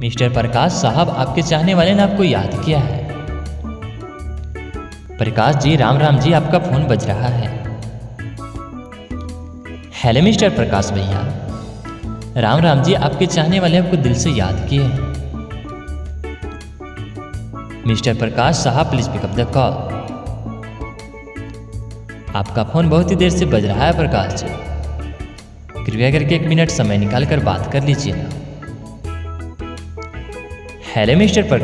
Mister Prakash साहब, आपके चाहने वाले ने आपको याद किया है। प्रकाश जी, राम राम जी, आपका फोन बज रहा है। हेलो मिस्टर प्रकाश भैया, राम राम जी, आपके चाहने वाले आपको दिल से याद किए हैं। Mister Prakash sahab, please pick up the call. आपका फोन बहुत ही देर से बज रहा है प्रकाश जी, कृपया करके 1 मिनट समय निकाल कर बात कर लीजिए ना। हेलो मिस्टर प्रकाश।